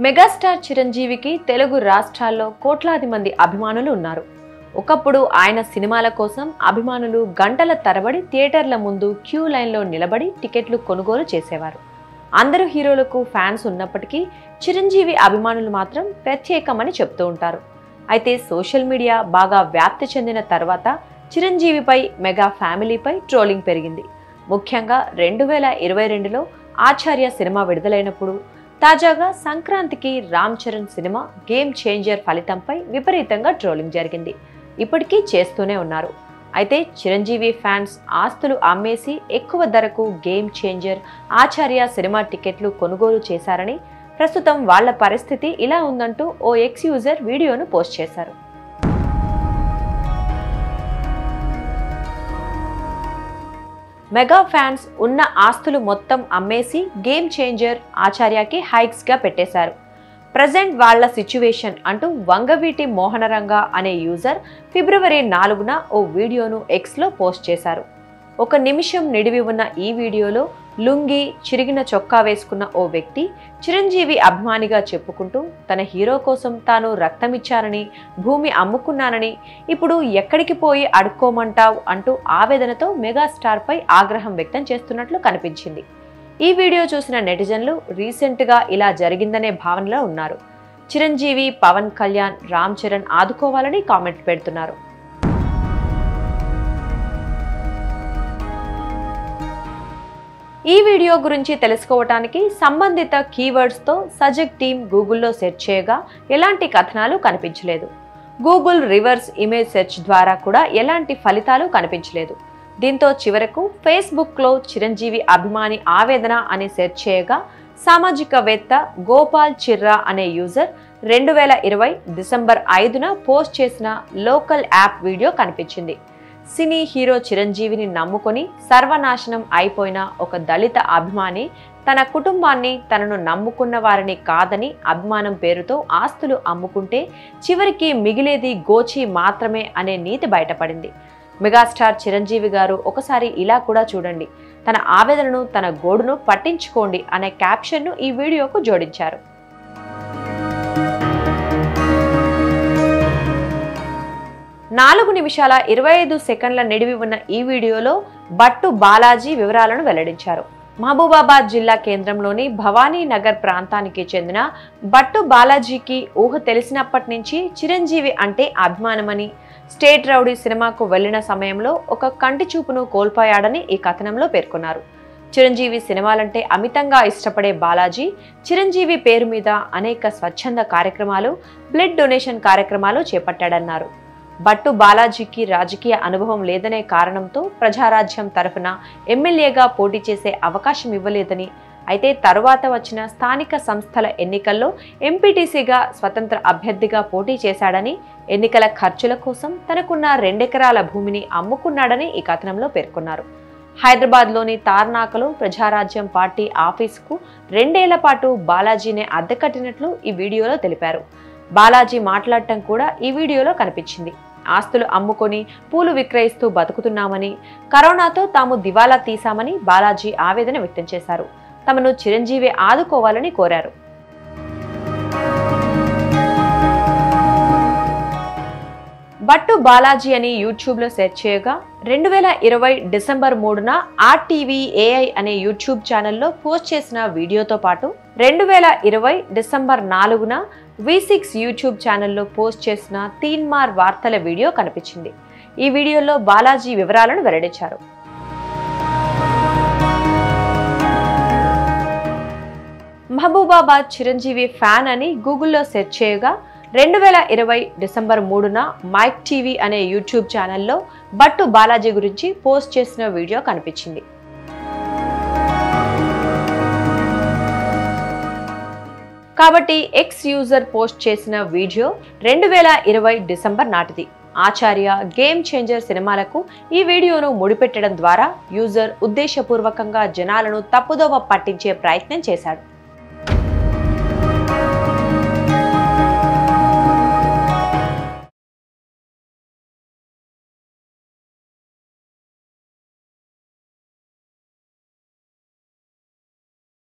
Megastar చిరంజీవికి తెలుగు రాష్ట్రాల్లో కోట్లాది మంది అభిమానులు ఉన్నారు. ఒకప్పుడు ఆయన సినిమాల కోసం అభిమానులు గంటల తరబడి థియేటర్ల ముందు క్యూ లైన్లో నిలబడి టికెట్లు కొనుగోలు చేసేవారు. అందరూ హీరోలకు ఫ్యాన్స్ ఉన్నప్పటికీ చిరంజీవి అభిమానులు మాత్రం ప్రత్యేకమని చెప్తూ ఉంటారు. అయితే సోషల్ మీడియా బాగా వ్యాప్తి చెందిన తర్వాత చిరంజీవిపై మెగా ఫ్యామిలీపై ట్రోలింగ్ పెరిగింది. ముఖ్యంగా 2022లో ఆచార్య సినిమా విడుదలైనప్పుడు, తాజాగా సంక్రాంతికి Ram Charan cinema Game Changer ఫలితంపై విపరీతంగా ట్రోలింగ్ జరిగింది. ఇప్పటికీ చేస్తూనే ఉన్నారు. అయితే చిరంజీవి ఫ్యాన్స్ ఆస్తులు అమ్మేసి ఎక్కువ ధరకు గేమ్ చేంజర్, ఆచార్య సినిమా టికెట్లు కొనుగోలు చేశారని, ప్రస్తుతం వాళ్ల పరిస్థితి ఇలా ఉందంటూ ఓ ఎక్స్ యూజర్ వీడియోను పోస్ట్ చేశారు. మెగా ఫ్యాన్స్ ఉన్న ఆస్తులు మొత్తం అమ్మేసి గేమ్ చేంజర్, ఆచార్యకి హైక్స్ గా పెట్టేశారు. ప్రజెంట్ వాళ్ల సిచ్యువేషన్ అంటూ వంగవీటి మోహనరంగ అనే యూజర్ ఫిబ్రవరి 4న ఓ వీడియోను ఎక్స్లో పోస్ట్ చేశారు. ఒక నిమిషం నిడివి ఉన్న ఈ వీడియోలో లుంగి, చిరిగిన చొక్కా వేసుకున్న ఓ వ్యక్తి చిరంజీవి అభిమానిగా చెప్పుకుంటూ తన హీరో కోసం తాను రక్తమిచ్చారని, భూమి అమ్ముకున్నానని, ఇప్పుడు ఎక్కడికి పోయి అడుక్కోమంటావ్ అంటూ ఆవేదనతో మెగాస్టార్ పై ఆగ్రహం వ్యక్తం చేస్తున్నట్లు కనిపించింది. ఈ వీడియో చూసిన నెటిజన్లు రీసెంట్గా ఇలా జరిగిందనే భావనలో ఉన్నారు. చిరంజీవి, పవన్ కళ్యాణ్, రామ్ చరణ్ ఆదుకోవాలని కామెంట్ పెడుతున్నారు. ఈ వీడియో గురించి తెలుసుకోవటానికి సంబంధిత కీవర్డ్స్తో సజెక్ట్ టీమ్ గూగుల్లో సెర్చ్ చేయగా ఎలాంటి కథనాలు కనిపించలేదు. గూగుల్ రివర్స్ ఇమేజ్ సెర్చ్ ద్వారా కూడా ఎలాంటి ఫలితాలు కనిపించలేదు. దీంతో చివరకు ఫేస్బుక్లో చిరంజీవి అభిమాని ఆవేదన అని సెర్చ్ చేయగా సామాజికవేత్త గోపాల్ చిర్రా అనే యూజర్ 2020 డిసెంబర్ 5న పోస్ట్ చేసిన లోకల్ యాప్ వీడియో కనిపించింది. సినీ హీరో చిరంజీవిని నమ్ముకొని సర్వనాశనం అయిపోయిన ఒక దళిత అభిమాని తన కుటుంబాన్ని, తనను నమ్ముకున్న వారిని కాదని అభిమానం పేరుతో ఆస్తులు అమ్ముకుంటే చివరికి మిగిలేది గోచి మాత్రమే అనే నీతి బయటపడింది. మెగాస్టార్ చిరంజీవి గారు ఒకసారి ఇలా కూడా చూడండి, తన ఆవేదనను, తన గోడును పట్టించుకోండి అనే క్యాప్షన్ను ఈ వీడియోకు జోడించారు. నాలుగు నిమిషాల 25 సెకండ్ల నిడివి ఉన్న ఈ వీడియోలో బట్టు బాలాజీ వివరాలను వెల్లడించారు. మహబూబాబాద్ జిల్లా కేంద్రంలోని భవానీ నగర్ ప్రాంతానికి చెందిన బట్టు బాలాజీకి ఊహ తెలిసినప్పటి నుంచి చిరంజీవి అంటే అభిమానమని, స్టేట్ రౌడీ సినిమాకు వెళ్లిన సమయంలో ఒక కంటి చూపును కోల్పోయాడని ఈ కథనంలో పేర్కొన్నారు. చిరంజీవి సినిమాలంటే అమితంగా ఇష్టపడే బాలాజీ చిరంజీవి పేరు మీద అనేక స్వచ్ఛంద కార్యక్రమాలు, బ్లడ్ డొనేషన్ కార్యక్రమాలు చేపట్టాడన్నారు. బట్టు బాలాజీకి రాజకీయ అనుభవం లేదనే కారణంతో ప్రజారాజ్యం తరఫున ఎమ్మెల్యేగా పోటీ చేసే అవకాశం ఇవ్వలేదని, అయితే తరువాత వచ్చిన స్థానిక సంస్థల ఎన్నికల్లో ఎంపీటీసీగా స్వతంత్ర అభ్యర్థిగా పోటీ చేశాడని, ఎన్నికల ఖర్చుల కోసం తనకున్న 2 ఎకరాల భూమిని అమ్ముకున్నాడని ఈ కథనంలో పేర్కొన్నారు. హైదరాబాద్లోని తార్నాకలో ప్రజారాజ్యం పార్టీ ఆఫీసుకు 2 ఏళ్ల పాటు బాలాజీనే అద్దె కట్టినట్లు ఈ వీడియోలో తెలిపారు. బాలాజీ మాట్లాడటం కూడా ఈ వీడియోలో కనిపించింది. ఆస్తులు అమ్ముకొని పూలు విక్రయిస్తూ బతుకుతున్నామని, కరోనాతో తాము దివాలా తీశామని బాలాజీ ఆవేదన వ్యక్తం చేశారు. తమను చిరంజీవి ఆదుకోవాలని కోరారు. బట్టు బాలాజీ అని యూట్యూబ్లో సెర్చ్ చేయగా 2020 డిసెంబర్ 3న RTV AI అనే యూట్యూబ్ ఛానల్లో పోస్ట్ చేసిన వీడియోతో పాటు 2020 డిసెంబర్ 4న V6 యూట్యూబ్ ఛానల్లో పోస్ట్ చేసిన తీన్మార్ వార్తల వీడియో కనిపించింది. ఈ వీడియోలో బాలాజీ వివరాలను వెల్లడించారు. మహబూబాబాద్ చిరంజీవి ఫ్యాన్ అని గూగుల్లో సెర్చ్ చేయగా 2020 డిసెంబర్ 3న మైక్ టీవీ అనే యూట్యూబ్ ఛానల్లో బట్టు బాలాజీ గురించి పోస్ట్ చేసిన వీడియో కనిపించింది. కాబట్టి ఎక్స్ యూజర్ పోస్ట్ చేసిన వీడియో 2020 డిసెంబర్ నాటిది. ఆచార్య, గేమ్ చేంజర్ సినిమాలకు ఈ వీడియోను ముడిపెట్టడం ద్వారా యూజర్ ఉద్దేశపూర్వకంగా జనాలను తప్పుదోవ పట్టించే ప్రయత్నం చేశాడు.